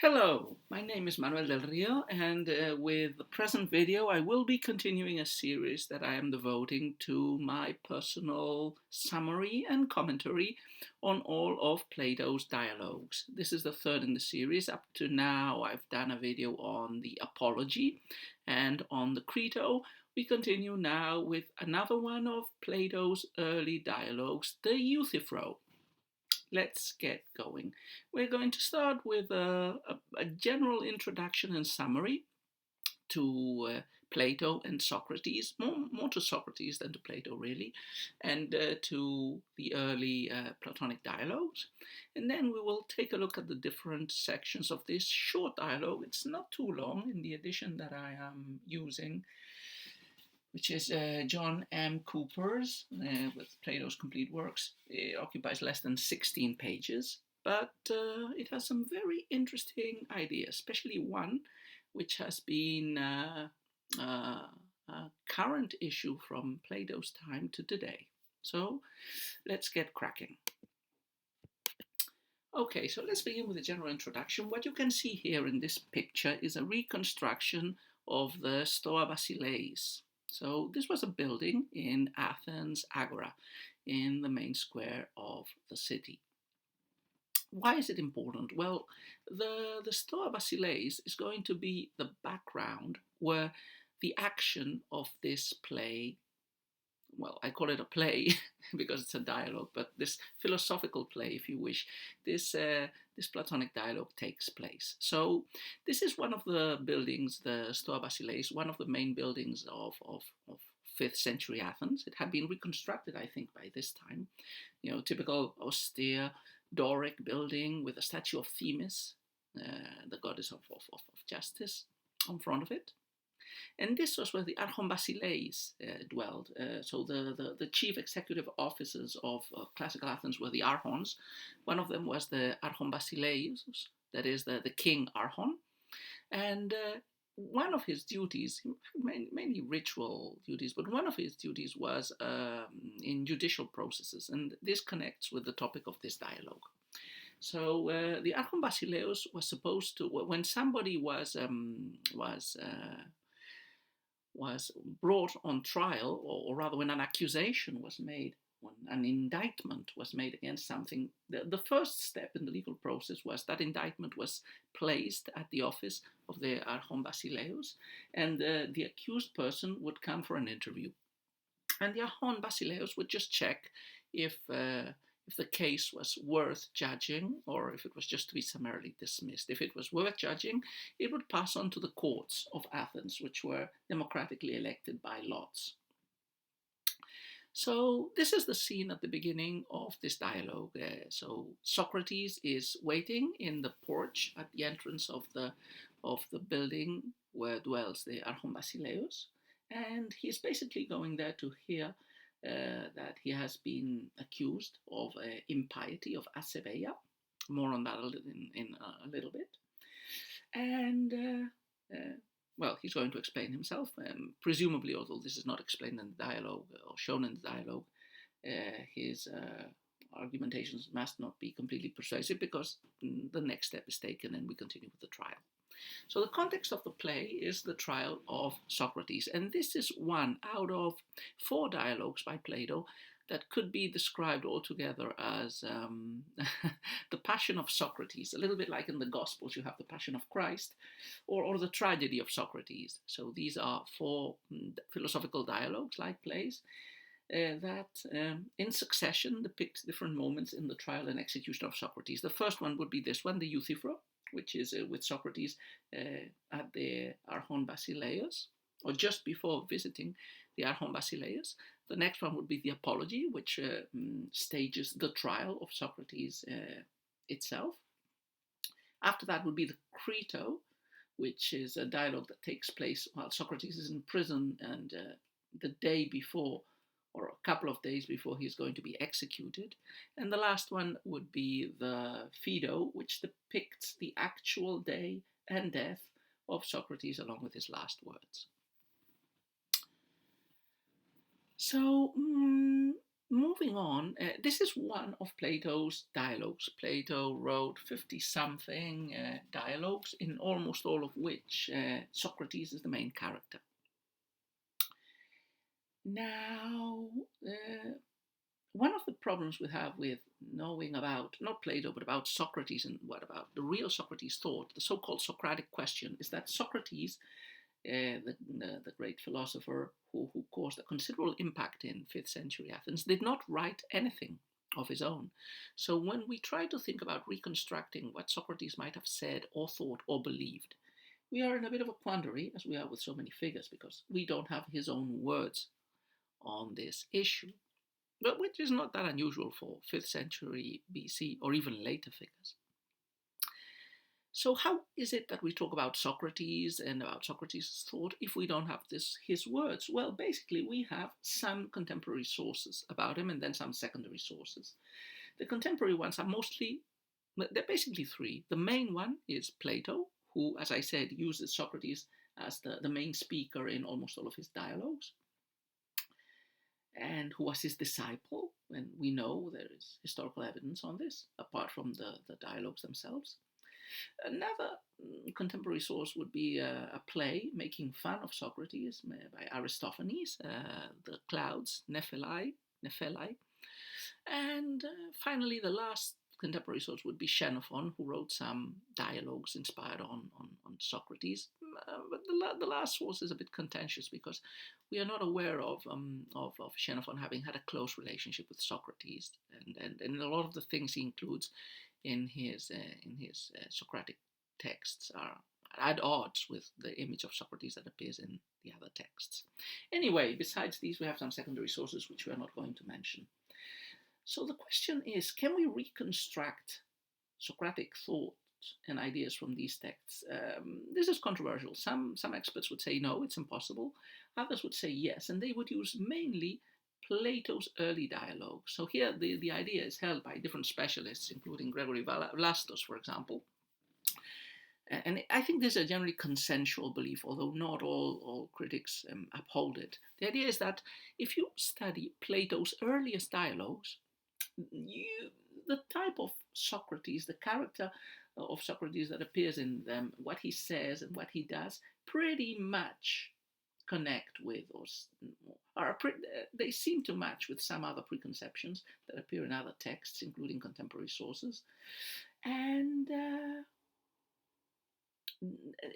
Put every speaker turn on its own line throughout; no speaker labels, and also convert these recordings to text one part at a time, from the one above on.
Hello, my name is Manuel del Rio, and with the present video, I will be continuing a series that I am devoting to my personal summary and commentary on all of Plato's dialogues. This is the third in the series. Up to now, I've done a video on the Apology and on the Crito. We continue now with another one of Plato's early dialogues, the Euthyphro. Let's get going. We're going to start with a general introduction and summary to Plato and Socrates, more to Socrates than to Plato, really, and to the early Platonic dialogues. And then we will take a look at the different sections of this short dialogue. It's not too long in the edition that I am using, which is John M. Cooper's with Plato's Complete Works. It occupies less than 16 pages, but it has some very interesting ideas, especially one which has been a current issue from Plato's time to today. So let's get cracking. Okay, so let's begin with a general introduction. What you can see here in this picture is a reconstruction of the Stoa Basileis. So this was a building in Athens Agora, in the main square of the city. Why is it important? Well, the Stoa Basileis is going to be the background where the action of this play, well, I call it a play because it's a dialogue, but this philosophical play, if you wish, this Platonic dialogue takes place. So this is one of the buildings, the Stoa Basileis, one of the main buildings of 5th century Athens. It had been reconstructed, I think, by this time. You know, typical austere Doric building with a statue of Themis, the goddess of justice, on front of it. And this was where the Archon Basileis dwelled. So the chief executive officers of classical Athens were the Archons. One of them was the Archon Basileus, that is the king Archon. And one of his duties, mainly ritual duties, but one of his duties was in judicial processes. And this connects with the topic of this dialogue. So the Archon Basileus was supposed to, when somebody was brought on trial, or rather when an accusation was made, when an indictment was made against something, the first step in the legal process was that indictment was placed at the office of the Archon Basileus, and the accused person would come for an interview. And the Archon Basileus would just check if the case was worth judging or if it was just to be summarily dismissed. If it was worth judging, it would pass on to the courts of Athens, which were democratically elected by lots. So this is the scene at the beginning of this dialogue. So Socrates is waiting in the porch at the entrance of the building where dwells the Archon Basileus, and he's basically going there to hear that he has been accused of impiety, of asebeia. More on that in a little bit. And well, he's going to explain himself. Presumably, although this is not explained in the dialogue or shown in the dialogue, his argumentations must not be completely persuasive because the next step is taken and we continue with the trial. So the context of the play is the trial of Socrates, and this is one out of 4 dialogues by Plato that could be described altogether as the Passion of Socrates, a little bit like in the Gospels you have the Passion of Christ, or the Tragedy of Socrates. So these are 4 philosophical dialogues, like plays, that in succession depict different moments in the trial and execution of Socrates. The first one would be this one, the Euthyphro, which is with Socrates at the Archon Basileus, or just before visiting the Archon Basileus. The next one would be the Apology, which stages the trial of Socrates itself. After that would be the Crito, which is a dialogue that takes place while Socrates is in prison and the day before, or a couple of days before he's going to be executed. And the last one would be the Phaedo, which depicts the actual day and death of Socrates along with his last words. So Moving on, this is one of Plato's dialogues. Plato wrote 50 something dialogues, in almost all of which Socrates is the main character. Now, one of the problems we have with knowing about, not Plato, but about Socrates and what about the real Socrates thought, the so called Socratic question, is that Socrates, the great philosopher who caused a considerable impact in 5th century Athens, did not write anything of his own. So when we try to think about reconstructing what Socrates might have said or thought or believed, we are in a bit of a quandary, as we are with so many figures, because we don't have his own words on this issue, but which is not that unusual for 5th century BC or even later figures. So how is it that we talk about Socrates and about Socrates' thought if we don't have his words? Well, basically we have some contemporary sources about him and then some secondary sources. The contemporary ones are they're basically three. The main one is Plato, who, as I said, uses Socrates as the main speaker in almost all of his dialogues, and who was his disciple, and we know there is historical evidence on this, apart from the dialogues themselves. Another contemporary source would be a play making fun of Socrates by Aristophanes, The Clouds, Nepheli. And finally, the last contemporary source would be Xenophon, who wrote some dialogues inspired on Socrates. But the last source is a bit contentious because we are not aware of Xenophon having had a close relationship with Socrates, and a lot of the things he includes in his Socratic texts are at odds with the image of Socrates that appears in the other texts. Anyway, besides these, we have some secondary sources which we are not going to mention. So the question is, can we reconstruct Socratic thought and ideas from these texts? This is controversial. Some experts would say no, it's impossible. Others would say yes, and they would use mainly Plato's early dialogue. So here the idea is held by different specialists, including Gregory Vlastos, for example. And I think this is a generally consensual belief, although not all critics uphold it. The idea is that if you study Plato's earliest dialogues, the type of Socrates, the character of Socrates that appears in them, what he says and what he does, pretty much connect with, they seem to match with some other preconceptions that appear in other texts, including contemporary sources. And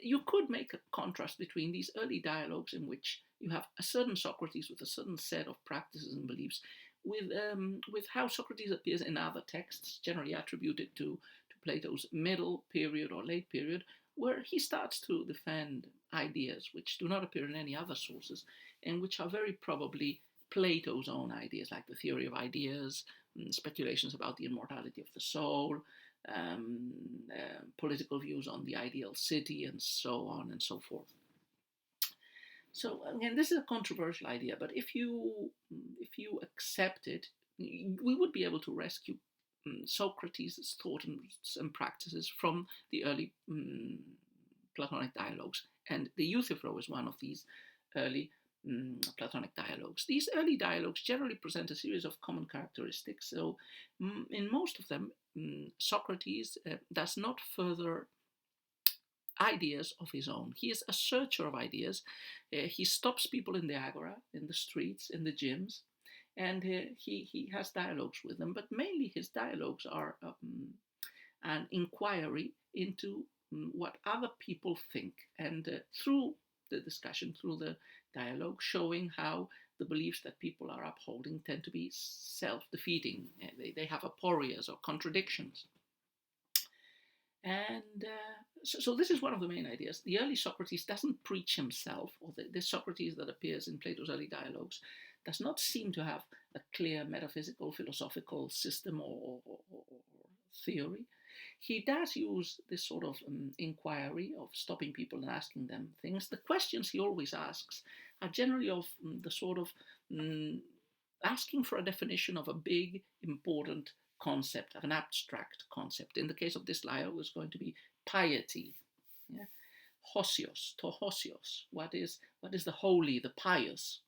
you could make a contrast between these early dialogues in which you have a certain Socrates with a certain set of practices and beliefs with how Socrates appears in other texts, generally attributed to Plato's middle period or late period, where he starts to defend ideas which do not appear in any other sources and which are very probably Plato's own ideas, like the theory of ideas, speculations about the immortality of the soul, political views on the ideal city, and so on and so forth. So again, this is a controversial idea, but if you accept it, we would be able to rescue Socrates' thought and practices from the early Platonic dialogues, and the Euthyphro is one of these early Platonic dialogues. These early dialogues generally present a series of common characteristics. So in most of them, Socrates does not further ideas of his own. He is a searcher of ideas. He stops people in the agora, in the streets, in the gyms, and he has dialogues with them, but mainly his dialogues are an inquiry into what other people think, and through the discussion, through the dialogue, showing how the beliefs that people are upholding tend to be self-defeating. They have aporias or contradictions. And so this is one of the main ideas. The early Socrates doesn't preach himself, or the Socrates that appears in Plato's early dialogues does not seem to have a clear metaphysical, philosophical system or theory. He does use this sort of inquiry of stopping people and asking them things. The questions he always asks are generally of the sort of asking for a definition of a big, important concept, of an abstract concept. In the case of this dialogue, it's going to be piety. Yeah? Hosios, to hosios. What is the holy, the pious?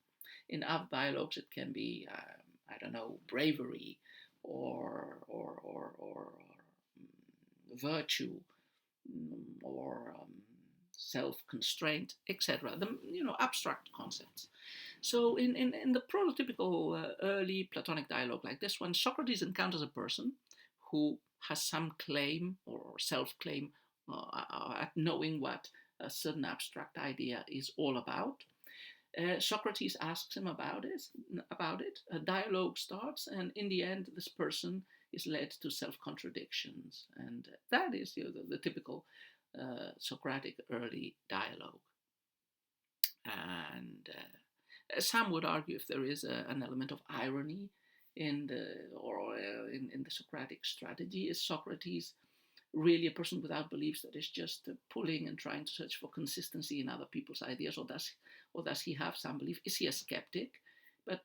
In other dialogues, it can be, I don't know, bravery or virtue, or self-constraint, etc. The abstract concepts. So in the prototypical early Platonic dialogue like this one, Socrates encounters a person who has some claim or self-claim at knowing what a certain abstract idea is all about. Socrates asks him about it. A dialogue starts, and in the end, this person is led to self-contradictions, and that is the typical Socratic early dialogue. And some would argue if there is an element of irony in the Socratic strategy. Is Socrates really a person without beliefs that is just pulling and trying to search for consistency in other people's ideas, or does he have some belief? Is he a skeptic? But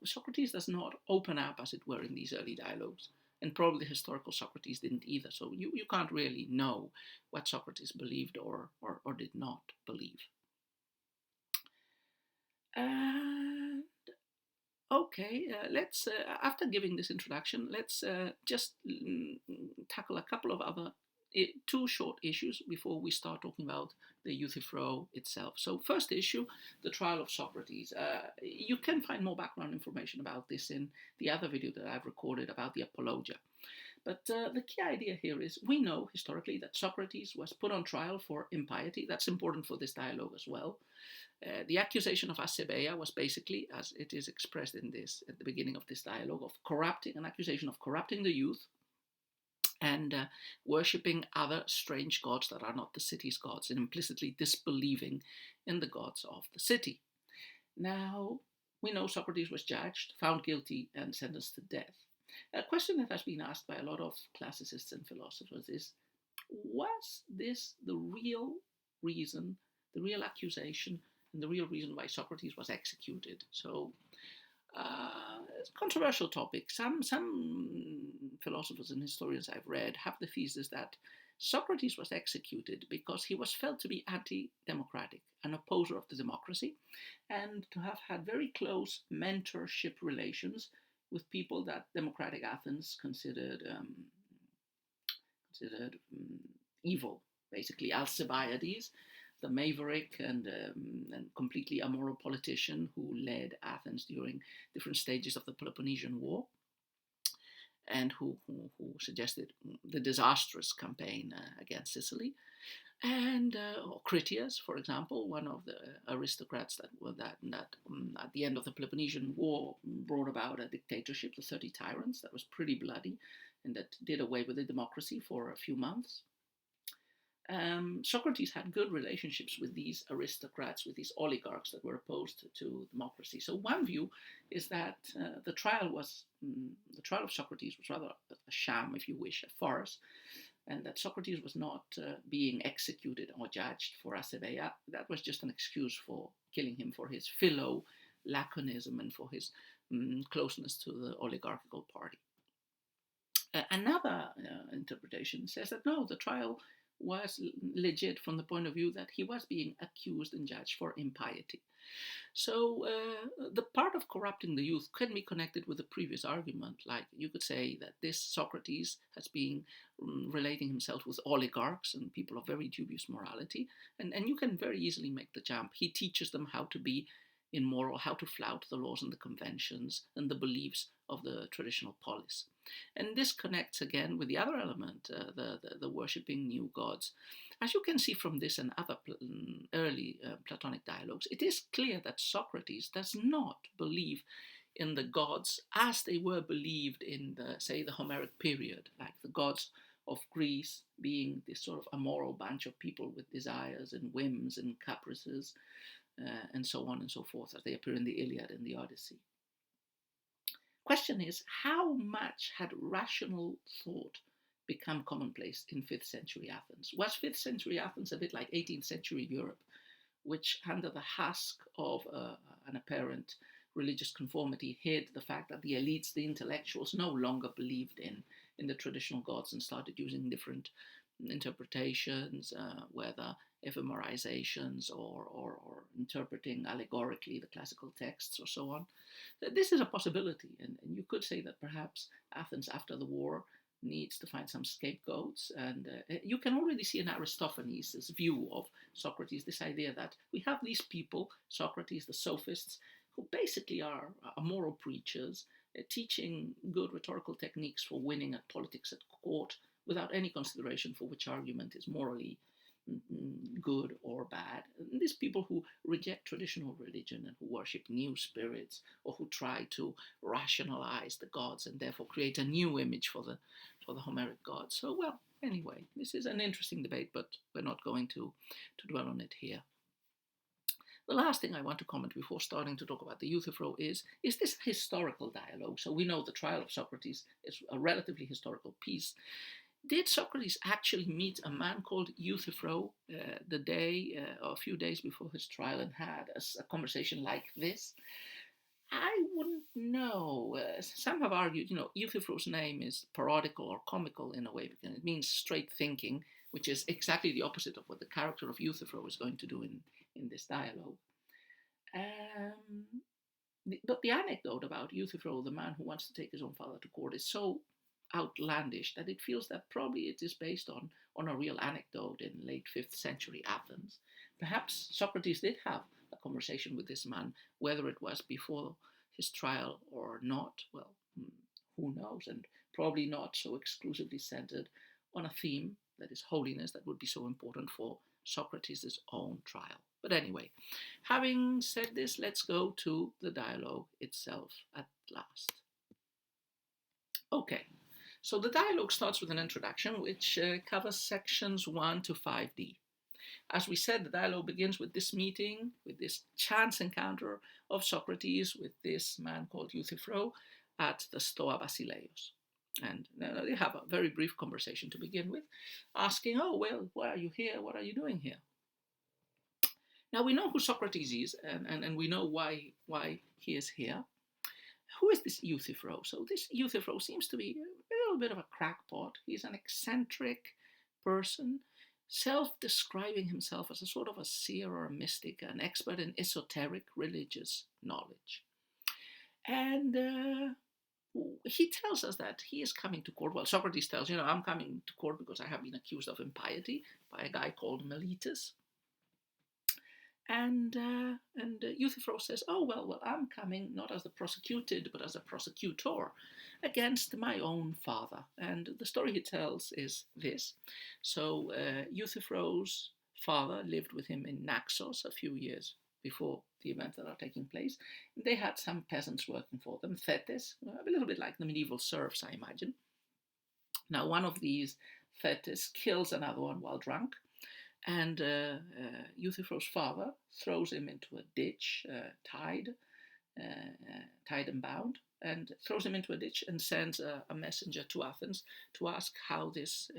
Socrates does not open up, as it were, in these early dialogues, and probably historical Socrates didn't either. So you can't really know what Socrates believed or did not believe. And okay, let's after giving this introduction, let's just tackle a couple of other two short issues before we start talking about the Euthyphro itself. So first issue, the trial of Socrates. You can find more background information about this in the other video that I've recorded about the Apologia. But the key idea here is we know historically that Socrates was put on trial for impiety. That's important for this dialogue as well. The accusation of Acebeia was basically, as it is expressed at the beginning of this dialogue, an accusation of corrupting the youth and worshipping other strange gods that are not the city's gods, and implicitly disbelieving in the gods of the city. Now, we know Socrates was judged, found guilty, and sentenced to death. A question that has been asked by a lot of classicists and philosophers is, was this the real reason, the real accusation, and the real reason why Socrates was executed? So it's a controversial topic. Some philosophers and historians I've read have the thesis that Socrates was executed because he was felt to be anti-democratic, an opposer of the democracy, and to have had very close mentorship relations with people that democratic Athens considered evil, basically. Alcibiades, the maverick and completely immoral politician who led Athens during different stages of the Peloponnesian War, and who suggested the disastrous campaign against Sicily. And Critias, for example, one of the aristocrats that at the end of the Peloponnesian War brought about a dictatorship, the 30 Tyrants, that was pretty bloody, and that did away with the democracy for a few months. Socrates had good relationships with these aristocrats, with these oligarchs that were opposed to democracy. So one view is that the trial of Socrates was rather a sham, if you wish, a farce, and that Socrates was not being executed or judged for Acebeia. That was just an excuse for killing him for his philo-laconism and for his closeness to the oligarchical party. Another interpretation says that no, the trial was legit from the point of view that he was being accused and judged for impiety. So the part of corrupting the youth can be connected with the previous argument. Like you could say that this Socrates has been relating himself with oligarchs and people of very dubious morality, and you can very easily make the jump. He teaches them how to be immoral, how to flout the laws and the conventions and the beliefs of the traditional polis. And this connects again with the other element, the worshipping new gods. As you can see from this and other early Platonic dialogues, it is clear that Socrates does not believe in the gods as they were believed in the Homeric period, like the gods of Greece being this sort of immoral bunch of people with desires and whims and caprices, and so on and so forth, as they appear in the Iliad and the Odyssey. Question is, how much had rational thought become commonplace in 5th century Athens? Was 5th century Athens a bit like 18th century Europe, which under the husk of an apparent religious conformity hid the fact that the elites, the intellectuals, no longer believed in the traditional gods and started using different interpretations, whether ephemerizations or interpreting allegorically the classical texts or so on. This is a possibility, and you could say that perhaps Athens after the war needs to find some scapegoats, and you can already see in Aristophanes' view of Socrates this idea that we have these people, Socrates, the sophists, who basically are moral preachers, teaching good rhetorical techniques for winning at politics at court without any consideration for which argument is morally good or bad. And these people who reject traditional religion and who worship new spirits, or who try to rationalize the gods and therefore create a new image for the Homeric gods. So, well, anyway, this is an interesting debate, but we're not going to dwell on it here. The last thing I want to comment before starting to talk about the Euthyphro is this historical dialogue? So we know the trial of Socrates is a relatively historical piece. Did Socrates actually meet a man called Euthyphro the day, or a few days before his trial, and had a conversation like this? I wouldn't know. Some have argued, Euthyphro's name is parodical or comical in a way, because it means straight thinking, which is exactly the opposite of what the character of Euthyphro is going to do in this dialogue. But the anecdote about Euthyphro, the man who wants to take his own father to court, is so outlandish that it feels that probably it is based on a real anecdote in late 5th century Athens. Perhaps Socrates did have a conversation with this man, whether it was before his trial or not, well, who knows, and probably not so exclusively centered on a theme that is holiness that would be so important for Socrates' own trial. But anyway, having said this, let's go to the dialogue itself at last. Okay, so the dialogue starts with an introduction which covers sections 1 to 5d. As we said, the dialogue begins with this meeting, with this chance encounter of Socrates with this man called Euthyphro at the Stoa Basileios. And they have a very brief conversation to begin with, asking, oh, well, why are you here? What are you doing here? Now, we know who Socrates is, and we know why he is here. Who is this Euthyphro? So this Euthyphro seems to be a little bit of a crackpot. He's an eccentric person, self-describing himself as a sort of a seer or a mystic, an expert in esoteric religious knowledge. And he tells us that he is coming to court. Well, Socrates tells, I'm coming to court because I have been accused of impiety by a guy called Meletus. And Euthyphro says, oh, well, I'm coming not as the prosecuted, but as a prosecutor against my own father. And the story he tells is this. So Euthyphro's father lived with him in Naxos a few years before the events that are taking place. They had some peasants working for them, thetes, a little bit like the medieval serfs, I imagine. Now, one of these thetes kills another one while drunk. And Euthyphro's father throws him into a ditch, tied and bound, and throws him into a ditch and sends a messenger to Athens to ask how this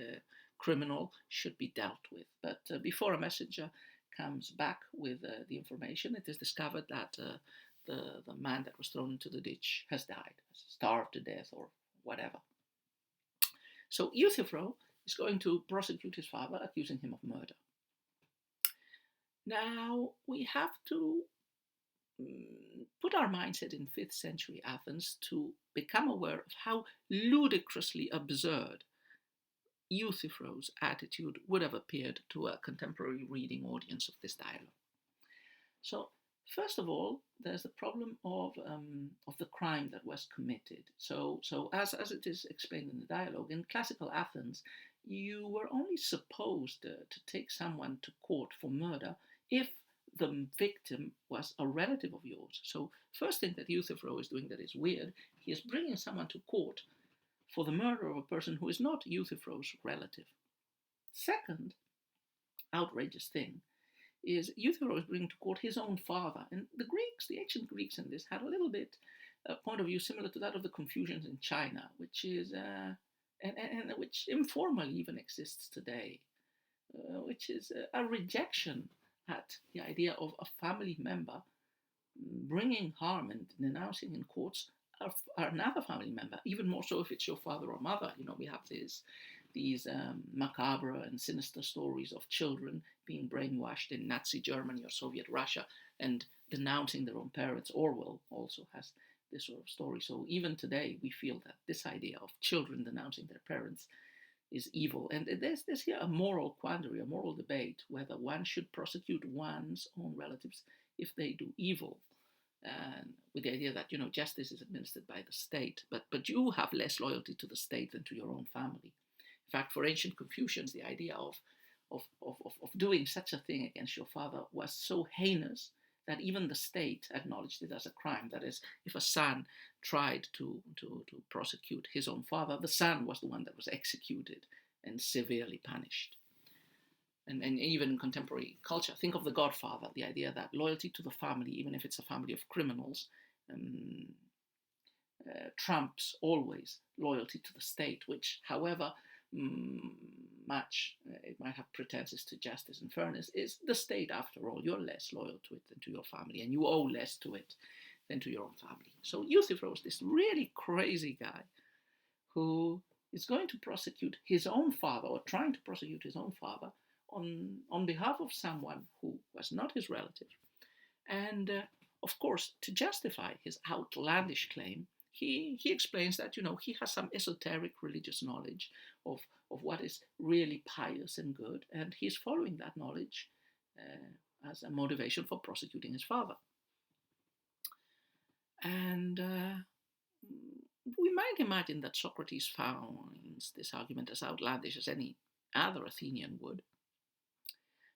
criminal should be dealt with. But before a messenger comes back with the information, it is discovered that the man that was thrown into the ditch has died, starved to death or whatever. So Euthyphro is going to prosecute his father, accusing him of murder. Now, we have to put our mindset in 5th century Athens to become aware of how ludicrously absurd Euthyphro's attitude would have appeared to a contemporary reading audience of this dialogue. So, first of all, there's the problem of the crime that was committed. So as it is explained in the dialogue, in classical Athens, you were only supposed to take someone to court for murder if the victim was a relative of yours. So first thing that Euthyphro is doing that is weird, he is bringing someone to court for the murder of a person who is not Euthyphro's relative. Second outrageous thing is Euthyphro is bringing to court his own father. And the Greeks, the ancient Greeks in this, had a little bit a point of view similar to that of the Confucians in China, which is, and which informally even exists today, which is a rejection at the idea of a family member bringing harm and denouncing in courts another family member, even more so if it's your father or mother. We have this these macabre and sinister stories of children being brainwashed in Nazi Germany or Soviet Russia and denouncing their own parents. Orwell also has this sort of story. So even today, we feel that this idea of children denouncing their parents is evil. And there's here a moral quandary, a moral debate, whether one should prosecute one's own relatives if they do evil. And with the idea that, justice is administered by the state, but you have less loyalty to the state than to your own family. In fact, for ancient Confucians, the idea of doing such a thing against your father was so heinous that even the state acknowledged it as a crime. That is, if a son tried to prosecute his own father, the son was the one that was executed and severely punished. And even in contemporary culture, think of The Godfather, the idea that loyalty to the family, even if it's a family of criminals, trumps always loyalty to the state, which, however much it might have pretenses to justice and fairness, is the state after all. You're less loyal to it than to your family, and you owe less to it than to your own family. So Euthyphro is this really crazy guy who is going to prosecute his own father, or trying to prosecute his own father, on behalf of someone who was not his relative. And of course, to justify his outlandish claim, he explains that, he has some esoteric religious knowledge of what is really pious and good, and he's following that knowledge as a motivation for prosecuting his father. And we might imagine that Socrates finds this argument as outlandish as any other Athenian would.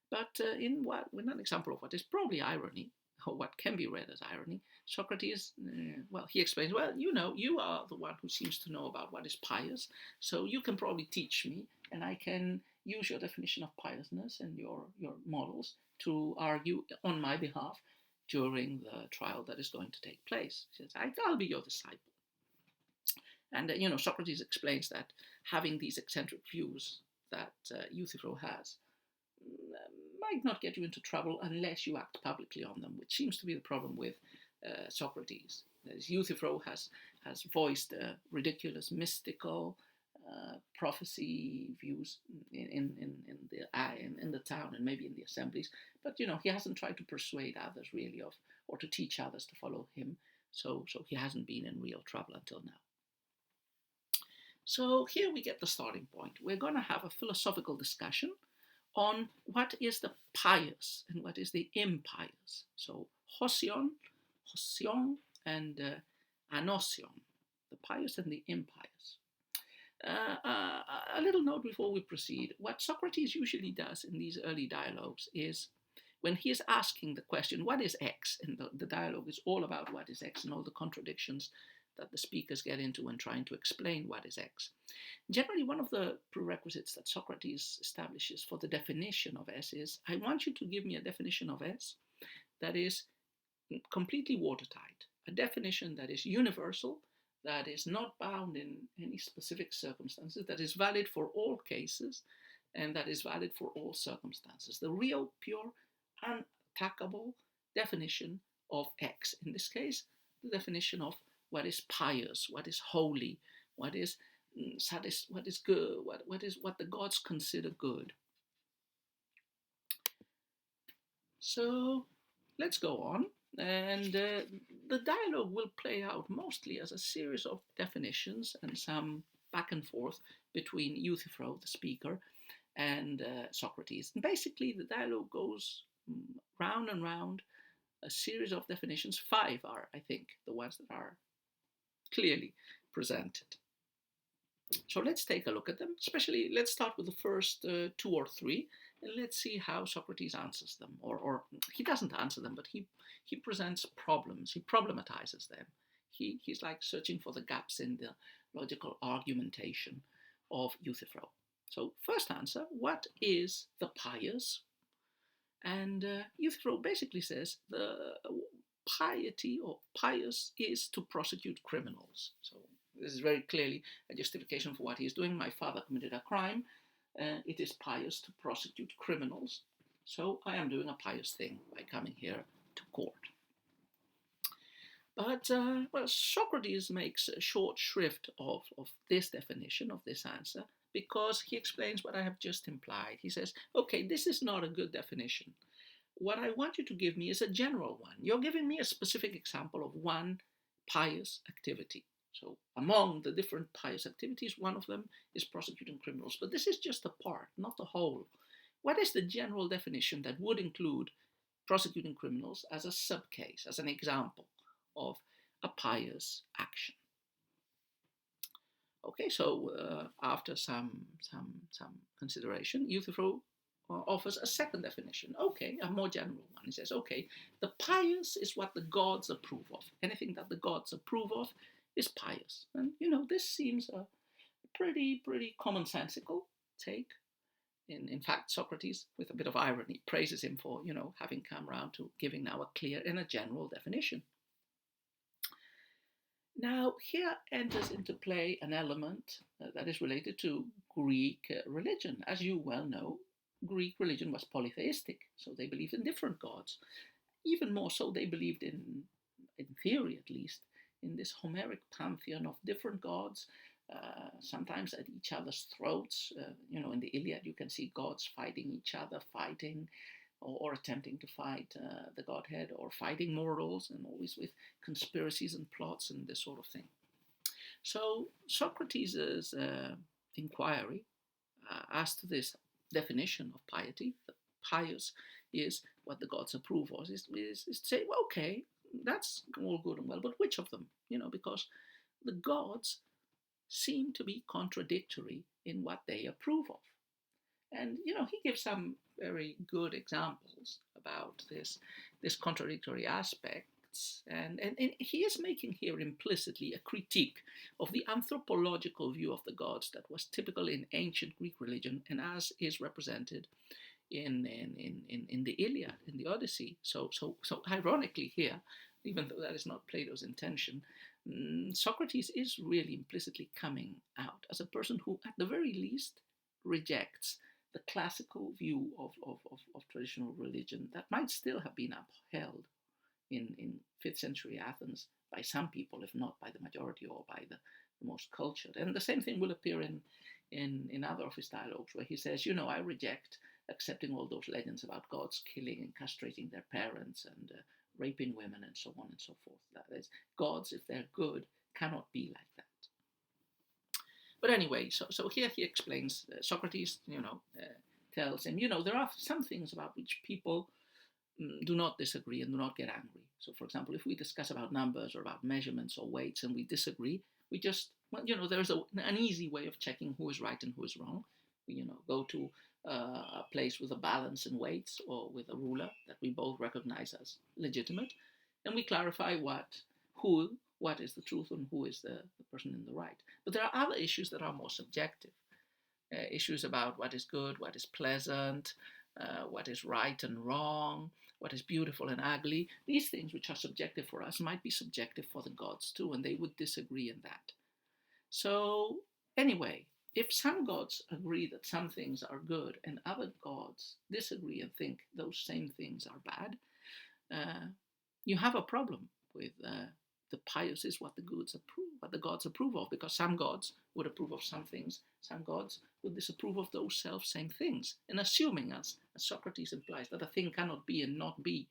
But in an example of what is probably irony, or what can be read as irony, Socrates, he explains, you are the one who seems to know about what is pious, so you can probably teach me, and I can use your definition of piousness and your models to argue on my behalf during the trial that is going to take place. He says, I'll be your disciple. And, Socrates explains that having these eccentric views that Euthyphro has might not get you into trouble unless you act publicly on them, which seems to be the problem with Socrates. As Euthyphro has voiced ridiculous, mystical prophecy views in the town and maybe in the assemblies, but he hasn't tried to persuade others really or to teach others to follow him. So he hasn't been in real trouble until now. So here we get the starting point. We're going to have a philosophical discussion on what is the pious and what is the impious. So hosion, and anosion, the pious and the impious. A little note before we proceed. What Socrates usually does in these early dialogues is, when he is asking the question, what is X? And the dialogue is all about what is X and all the contradictions that the speakers get into when trying to explain what is X. Generally, one of the prerequisites that Socrates establishes for the definition of S is, I want you to give me a definition of S that is completely watertight, a definition that is universal, that is not bound in any specific circumstances, that is valid for all cases, and that is valid for all circumstances. The real, pure, unattackable definition of X. In this case, the definition of what is pious, what is holy, what is good, what the gods consider good. So let's go on, and the dialogue will play out mostly as a series of definitions and some back and forth between Euthyphro, the speaker, and Socrates. And basically, the dialogue goes round and round, a series of definitions. 5 are, I think, the ones that are clearly presented. So let's take a look at them. Especially, let's start with the first 2 or 3, and let's see how Socrates answers them. Or he doesn't answer them, but he presents problems. He problematizes them. He's like searching for the gaps in the logical argumentation of Euthyphro. So first answer, what is the pious? And Euthyphro basically says the piety or pious is to prosecute criminals. So this is very clearly a justification for what he is doing. My father committed a crime. It is pious to prosecute criminals. So I am doing a pious thing by coming here to court. But Socrates makes a short shrift of this definition, of this answer, because he explains what I have just implied. He says, okay, this is not a good definition. What I want you to give me is a general one. You're giving me a specific example of one pious activity. So among the different pious activities, one of them is prosecuting criminals. But this is just a part, not the whole. What is the general definition that would include prosecuting criminals as a subcase, as an example of a pious action? Okay, so after some consideration, Euthyphro offers a second definition. Okay, a more general one. He says, okay, the pious is what the gods approve of. Anything that the gods approve of is pious. And, this seems a pretty commonsensical take. In fact, Socrates, with a bit of irony, praises him for, having come round to giving now a clear and a general definition. Now, here enters into play an element that is related to Greek religion. As you well know, Greek religion was polytheistic, so they believed in different gods. Even more so, they believed in theory at least, in this Homeric pantheon of different gods, sometimes at each other's throats. In the Iliad, you can see gods fighting each other, or attempting to fight the godhead, or fighting mortals, and always with conspiracies and plots and this sort of thing. So Socrates' inquiry as to this definition of piety, that pious is what the gods approve of, is to say, well, okay, that's all good and well, but which of them? Because the gods seem to be contradictory in what they approve of. And, he gives some very good examples about this contradictory aspects. And he is making here implicitly a critique of the anthropological view of the gods that was typical in ancient Greek religion and as is represented in the Iliad, in the Odyssey. So ironically here, even though that is not Plato's intention, Socrates is really implicitly coming out as a person who, at the very least, rejects the classical view of traditional religion that might still have been upheld in 5th century Athens by some people, if not by the majority or by the most cultured. And the same thing will appear in other of his dialogues, where he says, I reject accepting all those legends about gods killing and castrating their parents and raping women and so on and so forth. That is, gods, if they're good, cannot be like that. But anyway, so here he explains, Socrates, tells him, there are some things about which people do not disagree and do not get angry. So, for example, if we discuss about numbers or about measurements or weights and we disagree, we just, there's an easy way of checking who is right and who is wrong. We, go to a place with a balance and weights, or with a ruler that we both recognize as legitimate, and we clarify what is the truth and who is the person in the right. But there are other issues that are more subjective. Issues about what is good, what is pleasant, what is right and wrong, what is beautiful and ugly. These things which are subjective for us might be subjective for the gods too, and they would disagree in that. So anyway, if some gods agree that some things are good and other gods disagree and think those same things are bad, you have a problem with the pious is what the gods approve of, because some gods would approve of some things, some gods would disapprove of those same things. And assuming, as Socrates implies, that a thing cannot be and not be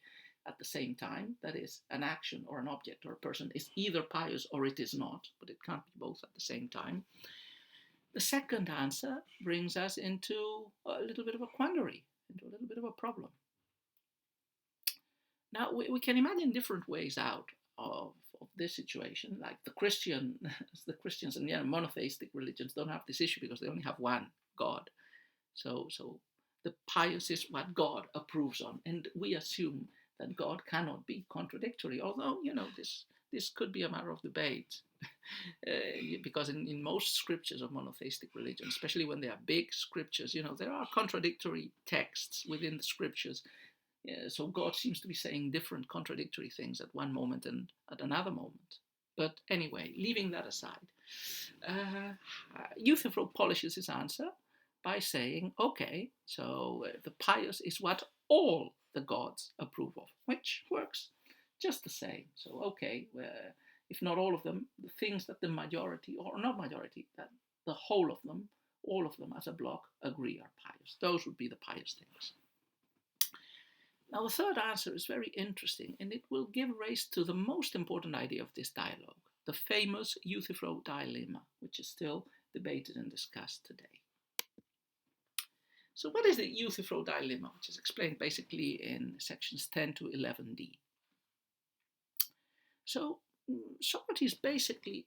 at the same time, that is, an action or an object or a person is either pious or it is not, but it can't be both at the same time. The second answer brings us into a little bit of a quandary, into a little bit of a problem. Now, we can imagine different ways out of this situation. Like the Christians and monotheistic religions don't have this issue because they only have one God. So the pious is what God approves on, and we assume that God cannot be contradictory. Although this could be a matter of debate, because in most scriptures of monotheistic religion, especially when they are big scriptures, there are contradictory texts within the scriptures. So God seems to be saying different contradictory things at one moment and at another moment. But anyway, leaving that aside, Euthyphro polishes his answer by saying, okay, so the pious is what all the gods approve of, which works just the same. So, okay, if not all of them, the things that the majority, or not majority, that the whole of them all of them as a block agree are pious. Those would be the pious things. Now, the third answer is very interesting, and it will give rise to the most important idea of this dialogue, the famous Euthyphro dilemma, which is still debated and discussed today. So what is the Euthyphro dilemma, which is explained basically in sections 10 to 11d? So Socrates basically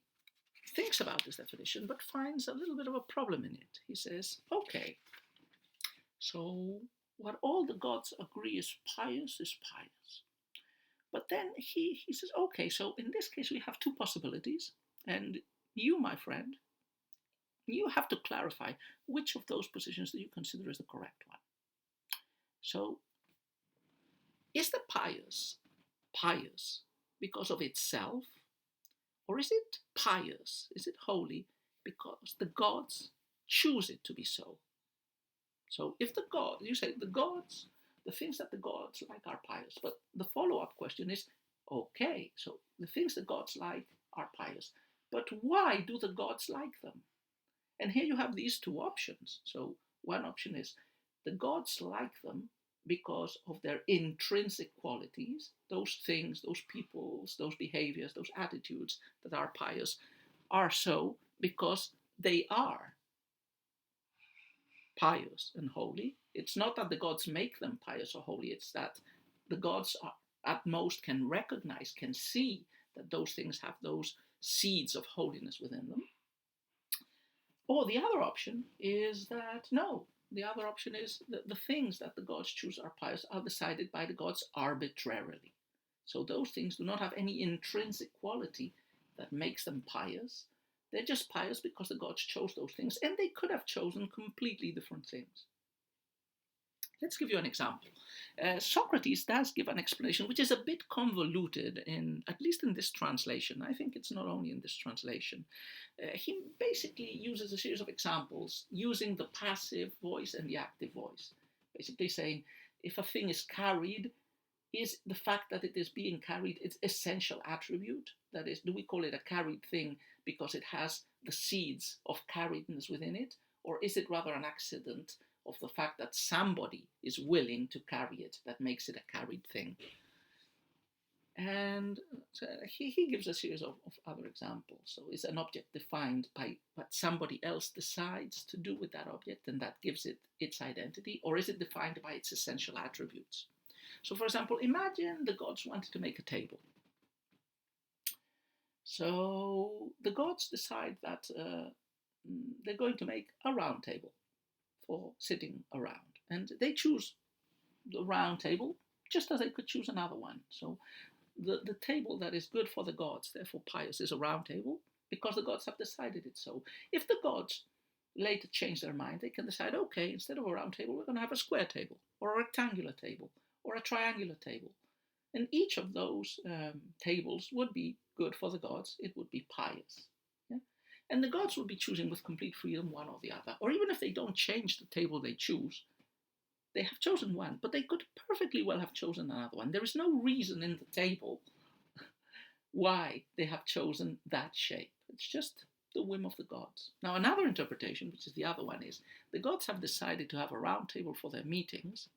thinks about this definition, but finds a little bit of a problem in it. He says, okay, so what all the gods agree is pious. But then he says, okay, so in this case we have two possibilities, and you, my friend, you have to clarify which of those positions do you consider as the correct one. So, is the pious because of itself, or is it pious, is it holy because the gods choose it to be so? So if the gods, you say the gods, the things that the gods like are pious, but the follow-up question is, okay, so the things the gods like are pious, but why do the gods like them? And here you have these two options. So one option is the gods like them because of their intrinsic qualities, those things, those peoples, those behaviors, those attitudes that are pious are so because they are pious and holy. It's not that the gods make them pious or holy, it's that the gods are, at most can recognize, can see that those things have those seeds of holiness within them. Or the other option is that no, the other option is that the things that the gods choose are pious are decided by the gods arbitrarily. So those things do not have any intrinsic quality that makes them pious. They're just pious because the gods chose those things, and they could have chosen completely different things. Let's give you an example. Socrates does give an explanation which is a bit convoluted, at least in this translation. I think it's not only in this translation. He basically uses a series of examples using the passive voice and the active voice. Basically saying, if a thing is carried, is the fact that it is being carried its essential attribute? That is, do we call it a carried thing because it has the seeds of carriedness within it? Or is it rather an accident of the fact that somebody is willing to carry it that makes it a carried thing? And so he gives a series of other examples. So is an object defined by what somebody else decides to do with that object and that gives it its identity? Or is it defined by its essential attributes? So for example, imagine the gods wanted to make a table. So the gods decide that they're going to make a round table for sitting around. And they choose the round table just as they could choose another one. So the table that is good for the gods, therefore pious, is a round table because the gods have decided it so. If the gods later change their mind, they can decide, okay, instead of a round table, we're going to have a square table or a rectangular table or a triangular table. And each of those tables would be good for the gods. It would be pious. Yeah? And the gods would be choosing with complete freedom one or the other. Or even if they don't change the table they choose, they have chosen one, but they could perfectly well have chosen another one. There is no reason in the table why they have chosen that shape. It's just the whim of the gods. Now, another interpretation, which is the other one, is the gods have decided to have a round table for their meetings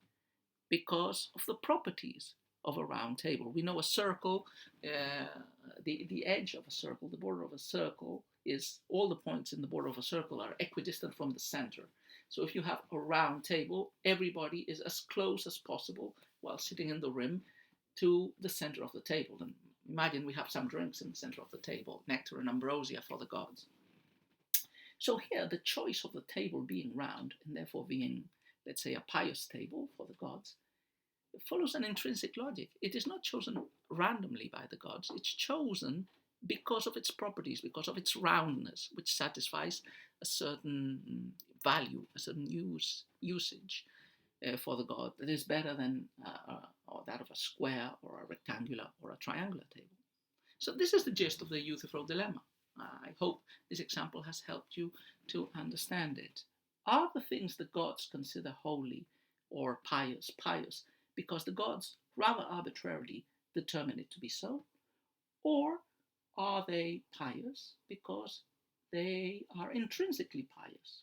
because of the properties of a round table. We know a circle, the edge of a circle, the border of a circle is, all the points in the border of a circle are equidistant from the center. So if you have a round table, everybody is as close as possible while sitting in the rim to the center of the table. And imagine we have some drinks in the center of the table, nectar and ambrosia for the gods. So here, the choice of the table being round, and therefore being, let's say, a pious table for the gods, follows an intrinsic logic. It is not chosen randomly by the gods. It's chosen because of its properties, because of its roundness, which satisfies a certain value, a certain usage for the god that is better than or that of a square or a rectangular or a triangular table. So this is the gist of the Euthyphro dilemma. I hope this example has helped you to understand it. Are the things the gods consider holy or pious because the gods rather arbitrarily determine it to be so? Or are they pious because they are intrinsically pious?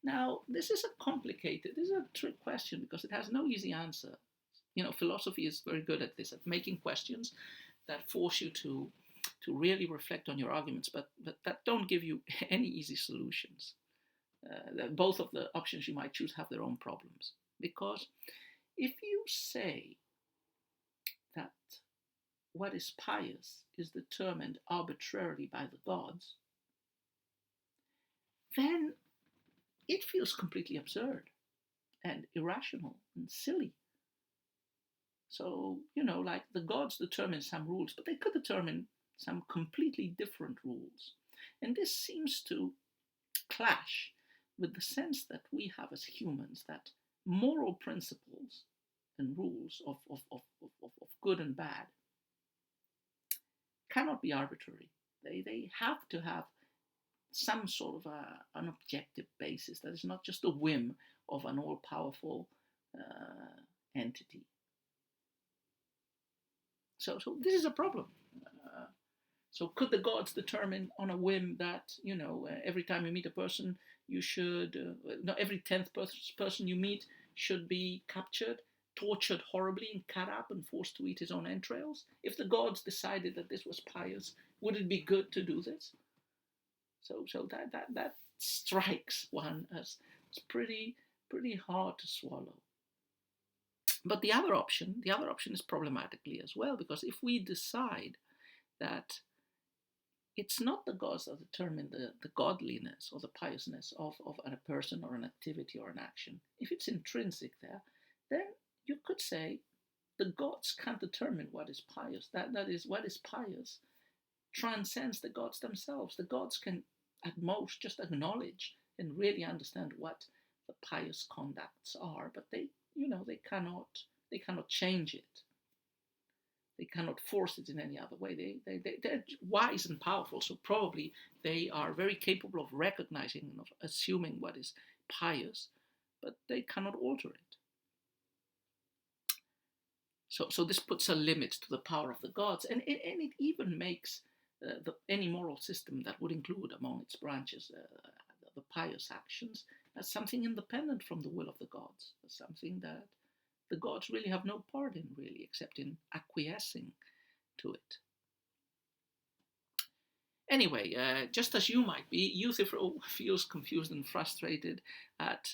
Now, this is a trick question because it has no easy answer. Philosophy is very good at this, at making questions that force you to really reflect on your arguments, but that don't give you any easy solutions. Both of the options you might choose have their own problems. Because if you say that what is pious is determined arbitrarily by the gods, then it feels completely absurd and irrational and silly. So, like the gods determine some rules, but they could determine some completely different rules. And this seems to clash with the sense that we have as humans, that moral principles and rules of good and bad cannot be arbitrary. They have to have some sort of an objective basis that is not just a whim of an all-powerful entity. So this is a problem. So could the gods determine on a whim that, every time you meet a person, you should, no, every 10th person you meet should be captured, tortured horribly, and cut up and forced to eat his own entrails? If the gods decided that this was pious, would it be good to do this? So that strikes one as pretty hard to swallow. But the other option is problematically as well, because if we decide that it's not the gods that determine the godliness or the piousness of a person or an activity or an action, if it's intrinsic there, then you could say the gods can't determine what is pious. That is, what is pious transcends the gods themselves. The gods can at most just acknowledge and really understand what the pious conducts are, but they cannot change it. They cannot force it in any other way. They're wise and powerful, so probably they are very capable of recognizing and of assuming what is pious, but they cannot alter it. So this puts a limit to the power of the gods, and it even makes any moral system that would include among its branches the pious actions as something independent from the will of the gods, as something that the gods really have no part in, really, except in acquiescing to it. Anyway, just as you might be, Euthyphro feels confused and frustrated at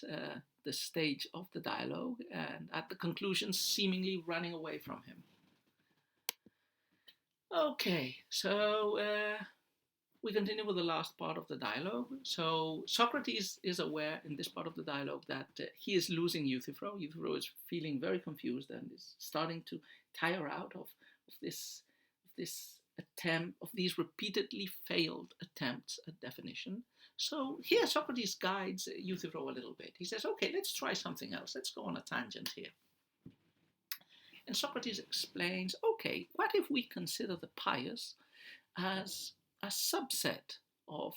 the stage of the dialogue and at the conclusions seemingly running away from him. Okay, so we continue with the last part of the dialogue. So Socrates is aware in this part of the dialogue that he is losing Euthyphro. Euthyphro is feeling very confused and is starting to tire out of this attempt, of these repeatedly failed attempts at definition. So here Socrates guides Euthyphro a little bit. He says, okay, let's try something else. Let's go on a tangent here. And Socrates explains, okay, what if we consider the pious as a subset of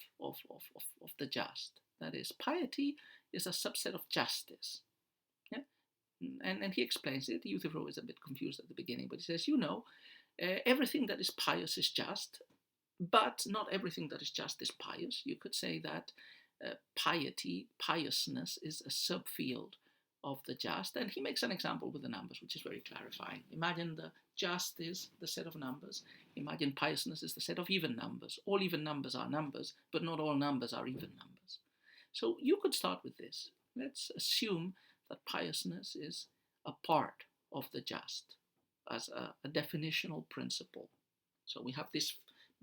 the just? That is, piety is a subset of justice. Yeah? And he explains it. Euthyphro is a bit confused at the beginning, but he says, everything that is pious is just, but not everything that is just is pious. You could say that piousness is a subfield of the just, and he makes an example with the numbers, which is very clarifying. Imagine the just is the set of numbers. Imagine piousness is the set of even numbers. All even numbers are numbers, but not all numbers are even numbers. So you could start with this. Let's assume that piousness is a part of the just as a definitional principle. So we have this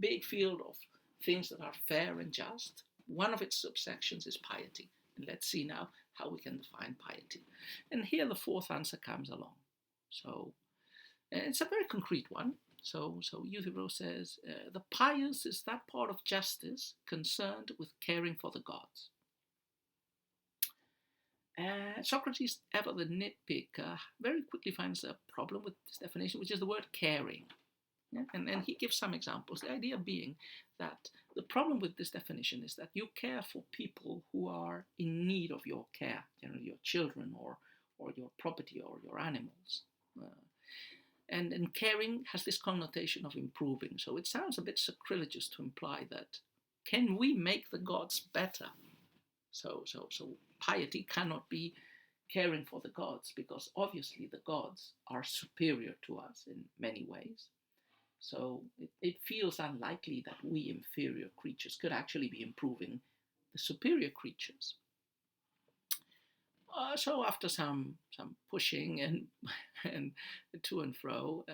big field of things that are fair and just. One of its subsections is piety. And let's see now how we can define piety. And here the fourth answer comes along. So it's a very concrete one. So Euthyphro says, the pious is that part of justice concerned with caring for the gods. Socrates, ever the nitpicker, very quickly finds a problem with this definition, which is the word caring. Yeah? And he gives some examples, the idea being that the problem with this definition is that you care for people who are in need of your care, generally your children or your property or your animals. And caring has this connotation of improving. So it sounds a bit sacrilegious to imply that, can we make the gods better? So piety cannot be caring for the gods, because obviously the gods are superior to us in many ways. So it feels unlikely that we inferior creatures could actually be improving the superior creatures. So after some pushing and and to and fro,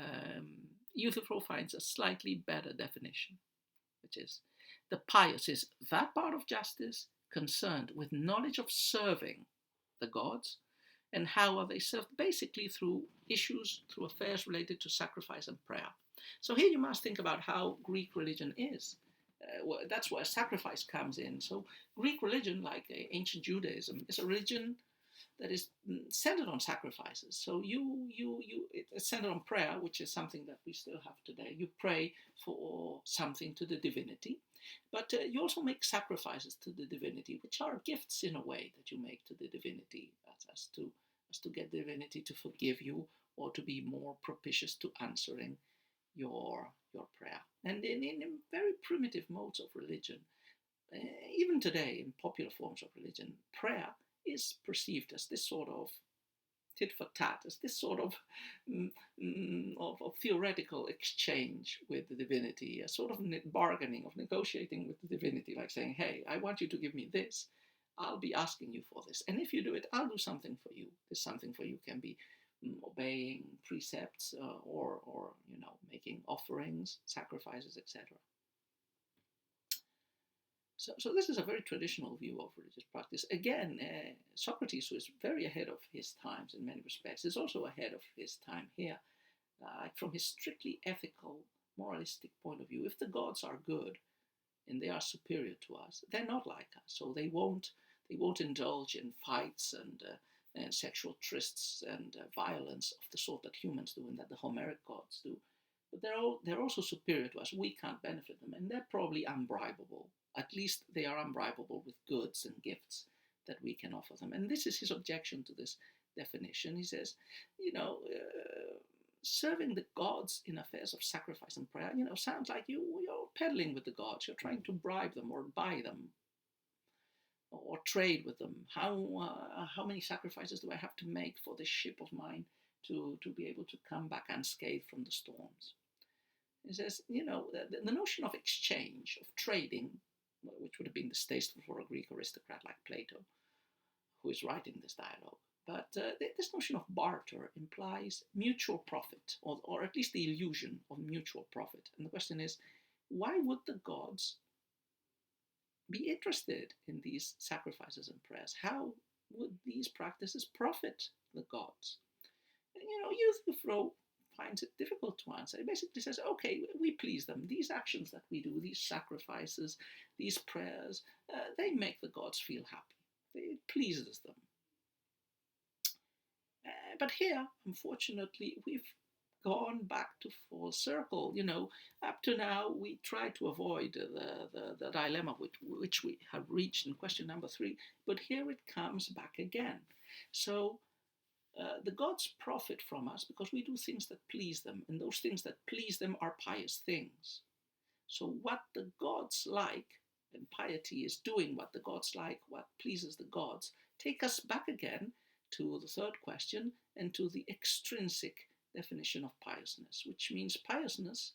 Euthyphro finds a slightly better definition, which is the pious is that part of justice concerned with knowledge of serving the gods. And how are they served? Basically through issues, through affairs related to sacrifice and prayer. So here you must think about how Greek religion is. That's where sacrifice comes in. So Greek religion, like ancient Judaism, is a religion that is centered on sacrifices. So it's centered on prayer, which is something that we still have today. You pray for something to the divinity, but you also make sacrifices to the divinity, which are gifts in a way that you make to the divinity, as to get divinity to forgive you or to be more propitious to answering your prayer. And in very primitive modes of religion, even today in popular forms of religion, prayer is perceived as this sort of tit for tat, as this sort of, of theoretical exchange with the divinity, a sort of bargaining, of negotiating with the divinity, like saying, hey, I want you to give me this, I'll be asking you for this, and if you do it, I'll do something for you. This something for you can be obeying precepts, or making offerings, sacrifices, etc. So this is a very traditional view of religious practice. Again, Socrates was very ahead of his times in many respects. He's also ahead of his time here. From his strictly ethical, moralistic point of view, if the gods are good and they are superior to us, they're not like us. So they won't indulge in fights and sexual trysts and violence of the sort that humans do and that the Homeric gods do. But they're also superior to us. We can't benefit them, and they're probably unbribable. At least they are unbribable with goods and gifts that we can offer them. And this is his objection to this definition. He says, serving the gods in affairs of sacrifice and prayer, sounds like you're peddling with the gods. You're trying to bribe them or buy them or trade with them. How many sacrifices do I have to make for this ship of mine to be able to come back unscathed from the storms? He says, the notion of exchange, of trading, which would have been distasteful for a Greek aristocrat like Plato, who is writing this dialogue. But this notion of barter implies mutual profit, or at least the illusion of mutual profit. And the question is, why would the gods be interested in these sacrifices and prayers? How would these practices profit the gods? And, Euthyphro finds it difficult to answer. He basically says, okay, we please them. These actions that we do, these sacrifices, these prayers, they make the gods feel happy. It pleases them. But here, unfortunately, we've gone back to full circle. Up to now, we tried to avoid the dilemma which we have reached in question number 3, but here it comes back again. So the gods profit from us because we do things that please them, and those things that please them are pious things. So what the gods like, and piety is doing what the gods like, what pleases the gods, take us back again to the third question and to the extrinsic definition of piousness, which means piousness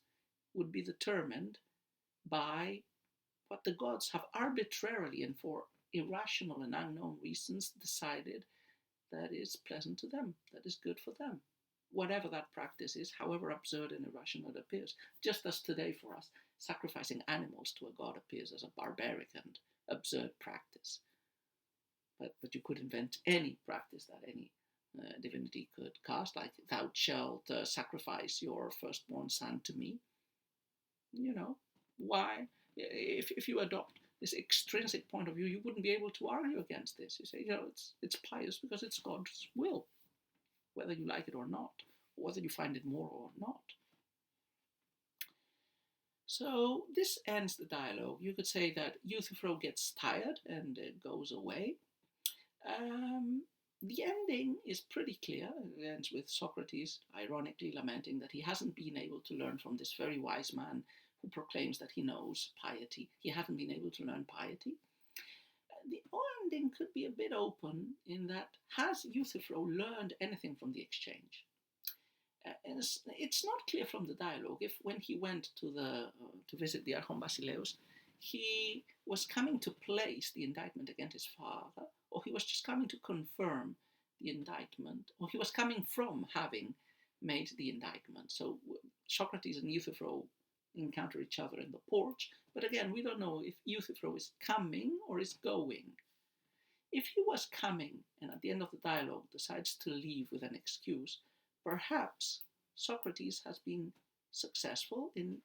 would be determined by what the gods have arbitrarily and for irrational and unknown reasons decided that is pleasant to them, that is good for them, whatever that practice is, however absurd and irrational it appears. Just as today for us, sacrificing animals to a god appears as a barbaric and absurd practice. But you could invent any practice that any divinity could cast, like thou shalt sacrifice your firstborn son to me. Why? If you adopt this extrinsic point of view, you wouldn't be able to argue against this. You say, it's pious because it's God's will, whether you like it or not, or whether you find it moral or not. So this ends the dialogue. You could say that Euthyphro gets tired and goes away. The ending is pretty clear. It ends with Socrates ironically lamenting that he hasn't been able to learn from this very wise man who proclaims that he knows piety. He hasn't been able to learn piety. ending could be a bit open in that has Euthyphro learned anything from the exchange? And it's not clear from the dialogue if when he went to visit the Archon Basileus, he was coming to place the indictment against his father, or he was just coming to confirm the indictment, or he was coming from having made the indictment. So Socrates and Euthyphro encounter each other in the porch, but again, we don't know if Euthyphro is coming or is going. If he was coming and at the end of the dialogue decides to leave with an excuse, perhaps Socrates has been successful in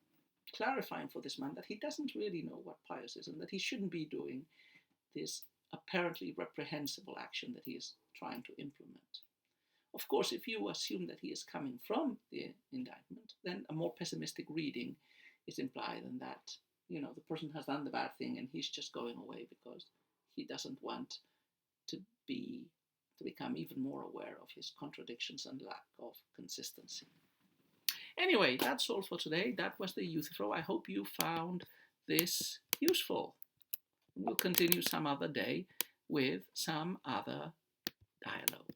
clarifying for this man that he doesn't really know what pious is and that he shouldn't be doing this apparently reprehensible action that he is trying to implement. Of course, if you assume that he is coming from the indictment, then a more pessimistic reading is implied than that, the person has done the bad thing and he's just going away because he doesn't want to become even more aware of his contradictions and lack of consistency. Anyway, that's all for today. That was the Euthyphro. I hope you found this useful. We'll continue some other day with some other dialogue.